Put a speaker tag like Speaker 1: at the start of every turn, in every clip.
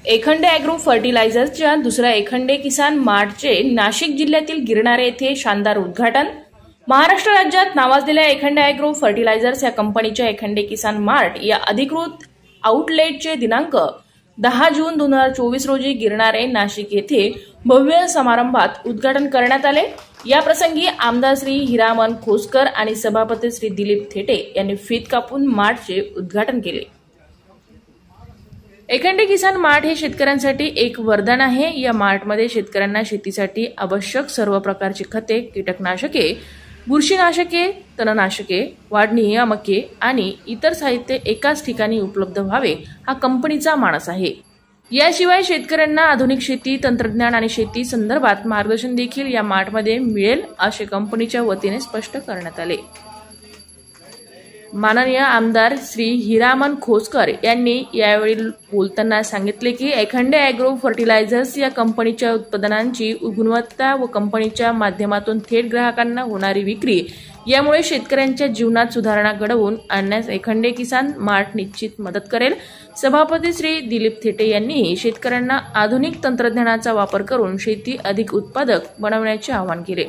Speaker 1: Ekhande agro फर्टिलायझर्सच्या दुसऱ्या एखंडे किसान मार्टचे नाशिक जिल्ह्यातील गिरणारे येथे शानदार उद्घाटन। महाराष्ट्र राज्यात नावाजलेल्या एखंडे ॲग्रो फर्टिलायझर्स या कंपनीच्या एखंडे किसान मार्ट या अधिकृत आउटलेटचे दिनांक 10 जून 2024 रोजी गिरणारे नाशिक येथे भव्य समारंभात उद्घाटन करण्यात आले। या प्रसंगी आमदार श्री हिरामन खोसकर आणि सभापती श्री दिलीप थेटे यांनी फीत कापून मार्टचे उद्घाटन केले। एखंडे किसान मार्ट हे शेतकऱ्यांसाठी एक वरदान आहे। या मार्टमध्ये शेतकऱ्यांना शेतीसाठी आवश्यक सर्व प्रकारची खते, कीटकनाशके, बुरशीनाशके, तणनाशके, वाढ नियामके आणि इतर साहित्य एकाच ठिकाणी उपलब्ध व्हावे हा कंपनीचा मानस आहे। याशिवाय शेतकऱ्यांना आधुनिक शेती तंत्रज्ञान आणि शेती संदर्भात मार्गदर्शन देखील या मार्टमध्ये मिळेल असे कंपनीच्या वतीने स्पष्ट करण्यात आले। माननीय आमदार श्री हिरामन खोसकर यांनी यावेळी बोलताना सांगितले की एखंडे ॲग्रो फर्टिलायझर्स या कंपनीच्या उत्पादनांची गुणवत्ता व कंपनीच्या माध्यमातून थेट ग्राहकांना होणारी विक्री यामुळे शेतकऱ्यांच्या जीवनात सुधारणा घडवून आणण्यास एखंडे किसान मार्ट निश्चित मदत करेल। सभापती श्री दिलीप थेटे यांनी शेतकऱ्यांना आधुनिक तंत्रज्ञानाचा वापर करून शेती अधिक उत्पादक बनवण्याचे आवाहन केले।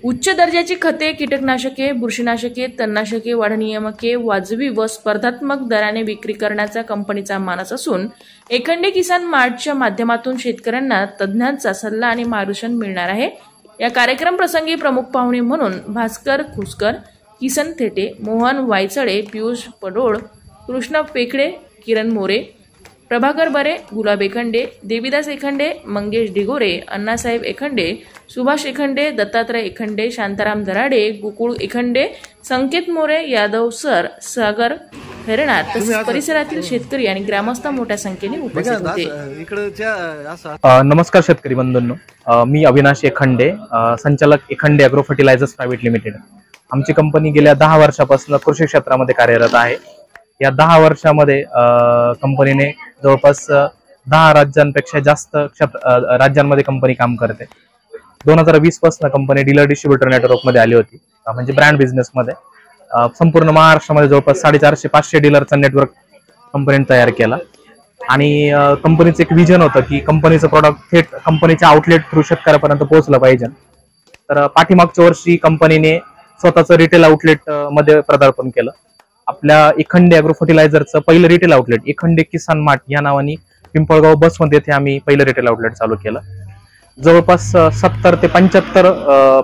Speaker 1: उच्च दर्जाची खते, कीटकनाशके, बुरशीनाशके, तणनाशके, वाढ नियामके वाजवी व स्पर्धात्मक दराने विक्री करण्याचा कंपनीचा मानस असून एखंडे किसान मार्टच्या माध्यमातून शेतकऱ्यांना तज्ज्ञांचा सल्ला आणि मार्गदर्शन मिळणार आहे। या कार्यक्रम प्रसंगी प्रमुख पाहुणे म्हणून भास्कर खुसकर, किसन थेटे, मोहन वायचळे, पियुष पडोळ, कृष्ण पेकडे, किरण मोरे, प्रभाकर बरे, गुलाब एखंडे, देवीदास एखंडे, मंगेश डिगोरे, अण्णासाहेब एखंडे, सुभाष एखंडे, दत्तात्रय एखंडे, शांताराम दराडे, गोकुळ एखंडे, संकेत मोरे, यादव सर, सागर खैरनार तसेच परिसरातील शेतकरी आणि ग्रामस्थ मोठ्या संख्येने उपस्थित
Speaker 2: होते। नमस्कार शेतकरी बंधूंनो, मी अविनाश एखंडे, संचालक Ekhande Agro Fertilisers Private Limited. आमची कंपनी गेल्या 10 वर्षापासून कृषी क्षेत्रामध्ये कार्यरत आहे। या 10 वर्षामध्ये कंपनीने जवळपास 10 राज्यांपेक्षा जास्त राज्यांमध्ये कंपनी काम करते। 2020 पासून कंपनी डीलर डिस्ट्रीब्युटर नेटवर्क मध्ये आली होती, म्हणजे ब्रँड बिझनेस मध्ये। संपूर्ण महाराष्ट्रामध्ये जवळपास 450-500 डीलरचा नेटवर्क कंपनीने तयार केला आणि कंपनीचं एक विजन होतं की कंपनीचं प्रॉडक्ट थेट कंपनीच्या आउटलेट थ्रू शेतकऱ्यापर्यंत पोहोचलं पाहिजे। तर पाठीमागच्या वर्षी कंपनीने स्वतःचं रिटेल आउटलेट मध्ये पदार्पण केलं। आपल्या एखंडे ॲग्रो फर्टिलायझरचं पहिलं रिटेल आउटलेट एखंडे किसान मार्ट या नावाने पिंपळगाव बसमध्ये येथे आम्ही पहिलं रिटेल आउटलेट चालू केलं। जवळपास 70 ते 75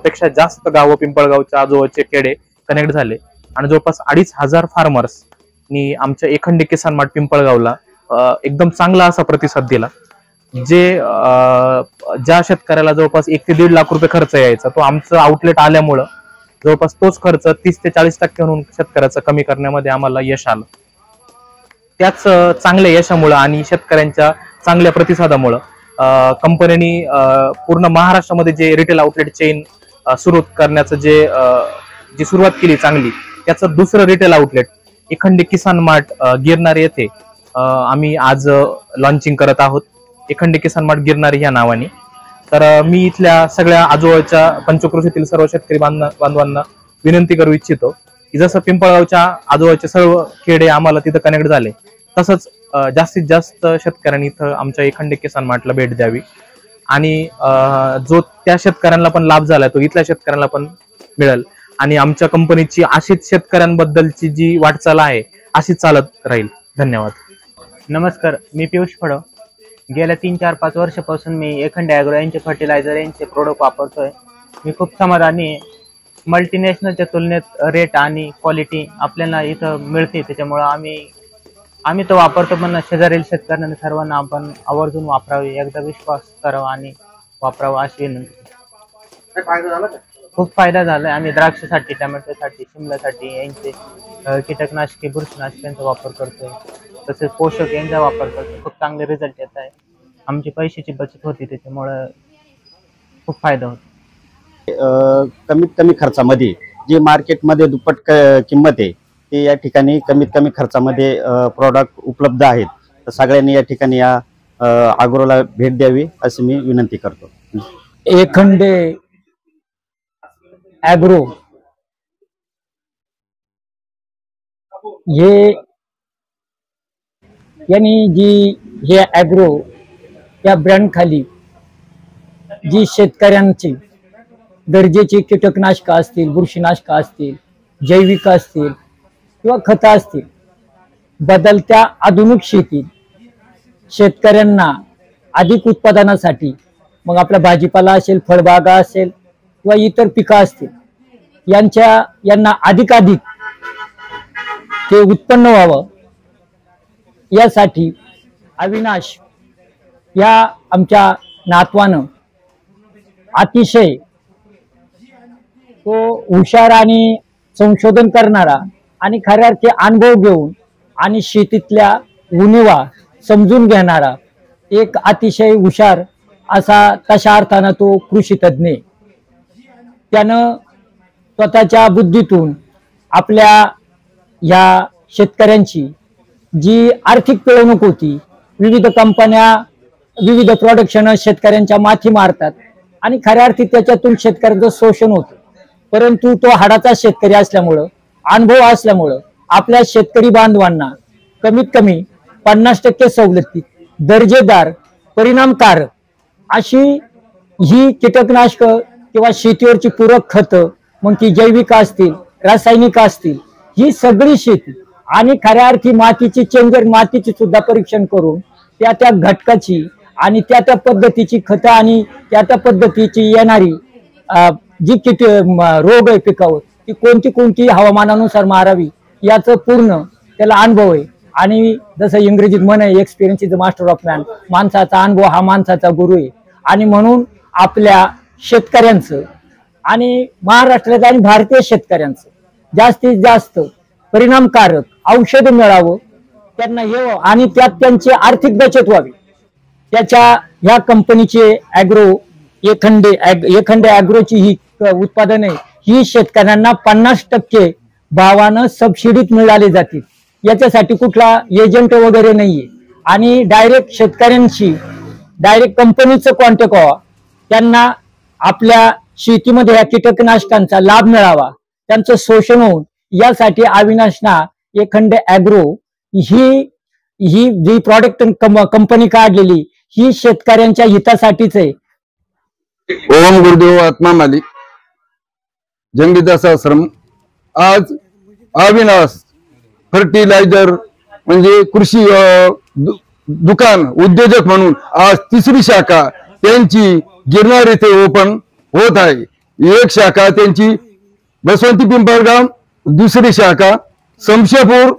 Speaker 2: पेक्षा जास्त गावं पिंपळगावच्या आजूबाजूचे खेडे कनेक्ट झाले आणि जवळपास 2500 फार्मर्सनी आमच्या एखंडे किसान मार्ट पिंपळगावला एकदम चांगला असा प्रतिसाद दिला। ज्या शेतकऱ्याला जवळपास 1 ते 1.5 लाख रुपये खर्च यायचा तो आमचं आउटलेट आल्यामुळं जवळपास तोच खर्च 30 ते 40% म्हणून शेतकऱ्याचा कमी करण्यामध्ये आम्हाला यश आलं। त्याच चांगल्या यशामुळे आणि शेतकऱ्यांच्या चांगल्या प्रतिसादामुळे कंपनीने पूर्ण महाराष्ट्रामध्ये जे रिटेल आउटलेट चेन सुरू करण्याचं जी सुरुवात केली चांगली, त्याचं दुसरं रिटेल आउटलेट एखंडे किसान मार्ट गिरणारे येथे आम्ही आज लॉन्चिंग करत आहोत, एखंडे किसान मार्ट गिरणारे या नावाने। तर मी इथल्या सगळ्या आजूबाजूच्या पंचक्रोशीतील सर्व शेतकरी बांधवांना विनंती करू इच्छितो की जसं पिंपळगावच्या आजूबाजूचे सर्व खेडे आम्हाला तिथं कनेक्ट झाले, तसंच जास्तीत जास्त शेतकऱ्यांनी इथं आमच्या एखंडे किसान मार्टला भेट द्यावी आणि जो त्या शेतकऱ्यांना पण लाभ झाला तो इथल्या शेतकऱ्यांना पण मिळेल आणि आमच्या कंपनीची अशीच शेतकऱ्यांबद्दलची जी वाटचाल आहे अशीच चालत राहील। धन्यवाद।
Speaker 3: नमस्कार, मी पियुष पडोळ। गेल्या 3-4-5 वर्षापासून मी एखंडे ॲग्रो यांचे फर्टिलायझर यांचे प्रोडक्ट वापरतोय। मी खूप समाधानी आहे। मल्टीनॅशनलच्या तुलनेत रेट आणि क्वालिटी आपल्याला इथं मिळते, त्याच्यामुळे आम्ही तो वापरतो, पण शेजारील शेतकऱ्यांना सर्वांना आपण आवर्जून वापरावे, एकदा विश्वास करावा आणि वापरावा अशी विनंती। खूप फायदा झालाय। आम्ही द्राक्षासाठी, टोमॅटोसाठी, शिमल्यासाठी यांचे कीटकनाशके, बुरशीनाशकांचा वापर करतोय, तसेच पोषक यांचा वापर करतोय। खूप चांगले रिझल्ट येत आहे। आमची पैशाची बचत होती, त्याच्यामुळे खूप फायदा होतो।
Speaker 4: कमीत कमी खर्चामध्ये जी मार्केटमध्ये दुप्पट किंमत आहे ते या ठिकाणी कमीत कमी खर्चामध्ये प्रॉडक्ट उपलब्ध आहेत। तर सगळ्यांनी या ठिकाणी या ॲग्रोला भेट द्यावी अशी मी विनंती करतो।
Speaker 5: एखंडे ॲग्रो हे यांनी जी हे ॲग्रो या ब्रँड खाली जी शेतकऱ्यांची गरजेची कीटकनाशक असतील, बुरशीनाशक असतील, जैविक असतील किंवा खतं असतील, बदलत्या आधुनिक शेतीत शेतकऱ्यांना अधिक उत्पादनासाठी, मग आपला भाजीपाला असेल, फळबागा असेल किंवा इतर पिकं असतील, यांना अधिकाधिक ते उत्पन्न व्हावं यासाठी अविनाश या आमच्या नातवानं अतिशय तो हुशार आणि संशोधन करणारा आणि खऱ्या अर्थी अनुभव घेऊन आणि शेतीतल्या उणीवा समजून घेणारा एक अतिशय हुशार असा तशा अर्थानं तो कृषी तज्ञ. त्यानं स्वतःच्या बुद्धीतून आपल्या या शेतकऱ्यांची जी आर्थिक पिळवणूक होती, विविध कंपन्या विविध प्रोडक्शन शेतकऱ्यांच्या माथी मारतात आणि खऱ्या अर्थी त्याच्यातून शेतकऱ्यांचं शोषण होतं. परंतु तो हाडाचा शेतकरी असल्यामुळं, अनुभव असल्यामुळं आपल्या शेतकरी बांधवांना कमीत कमी 50% सवलतीत दर्जेदार परिणामकारक अशी ही कीटकनाशक किंवा शेतीवरची पूरक खतं, मग ती जैविक असतील, रासायनिक असतील, ही सगळी शेती आणि खऱ्या अर्थी मातीची चेंजर, मातीची सुद्धा परीक्षण करून त्या घटकाची आणि त्या पद्धतीची खतं आणि त्या पद्धतीची येणारी जी रोग आहे पिकावर ती कोणती हवामानानुसार मारावी याचं पूर्ण त्याला अनुभव आहे. आणि जसं इंग्रजीत म्हण आहे, experience is the master of man, माणसाचा अनुभव हा माणसाचा गुरु आहे. आणि म्हणून आपल्या शेतकऱ्यांचं आणि महाराष्ट्रातल्या आणि भारतीय शेतकऱ्यांचं जास्तीत जास्त परिणामकारक औषध मिळावं, त्यांना यावं आणि त्यात त्यांची आर्थिक बचत व्हावी. त्याच्या ह्या कंपनीचे एखंडे ॲग्रोची ही उत्पादने ही शेतकऱ्यांना 50% भावानं सबसिडीत मिळाली जातील. याच्यासाठी कुठला एजंट वगैरे नाहीये आणि डायरेक्ट शेतकऱ्यांशी डायरेक्ट कंपनीचं कॉन्टॅक्ट व्हावा, त्यांना आपल्या शेतीमध्ये या कीटकनाशकांचा लाभ मिळावा, त्यांचं शोषण होऊन यासाठी अविनाशना एखंडे ॲग्रो ही जी प्रॉडक्ट कंपनी काढलेली ही शेतकऱ्यांच्या हितासाठीच आहे.
Speaker 6: ओम गुरुदेव आत्मा मालिक जंगलीदास आश्रम. आज अविनाश फर्टिलायझर म्हणजे कृषी दुकान उद्योजक म्हणून आज तिसरी शाखा त्यांची गिरनार येथे ओपन होत आहे. एक शाखा त्यांची बसवंती पिंपळगाव, दुसरी शाखा शमशेपूर,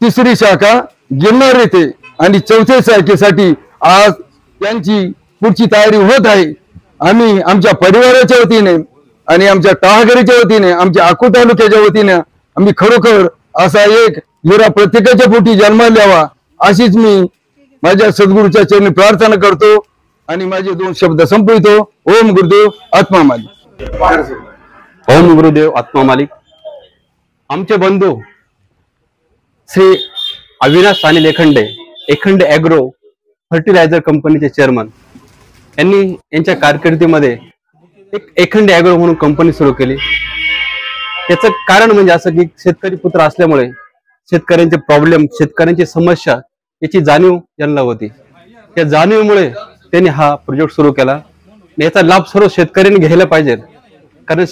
Speaker 6: तिसरी शाखा गिरनार येथे आणि चौथ्या शाखेसाठी आज त्यांची पुढची तयारी होत आहे. आम्ही आमच्या परिवाराच्या वतीने आणि आमच्या टाळघरीच्या वतीने, आमच्या अकोट तालुक्याच्या वतीने आम्ही खरोखर असा एक हिरा प्रत्येकाच्या पोटी जन्माला यावा अशीच मी माझ्या सद्गुरूच्या चरणी प्रार्थना करतो आणि माझे 2 शब्द संपवितो. ओम गुरुदेव आत्मा मालिक.
Speaker 7: ओम गुरुदेव आत्मा मालिक. आमचे बंधू श्री अविनाश अनिल एखंडे ॲग्रो फर्टिलायझर कंपनीचे चेअरमन यांनी यांच्या कारकिर्दीमध्ये एक एखंडे ॲग्रो म्हणून कंपनी सुरू केली. त्याचं कारण म्हणजे असं की शेतकरी पुत्र असल्यामुळे शेतकऱ्यांचे प्रॉब्लेम, शेतकऱ्यांची समस्या याची जाणीव यांना होती. त्या जाणीवेमुळे त्यांनी हा प्रोजेक्ट सुरू केला. याचा लाभ सर्व शेतकऱ्यांनी घ्यायला पाहिजे, कारण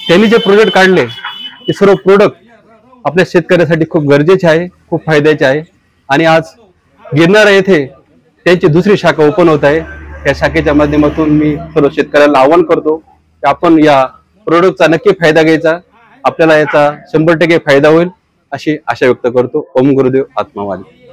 Speaker 7: त्यांनी जे प्रोजेक्ट काढले ते सर्व प्रोडक्ट आपल्या शेतकऱ्यासाठी खूप गरजेचे आहे, खूप फायद्याचे आहे. आणि आज गिरनार येथे त्यांची दुसरी शाखा ओपन होत आहे. त्या शाखेच्या माध्यमातून मी सर्व शेतकऱ्यांना आवाहन करतो की आपण या प्रोडक्टचा नक्की फायदा घ्यायचा, आपल्याला याचा 100% फायदा होईल अशी आशा व्यक्त करतो. ओम गुरुदेव आत्मा मालिक.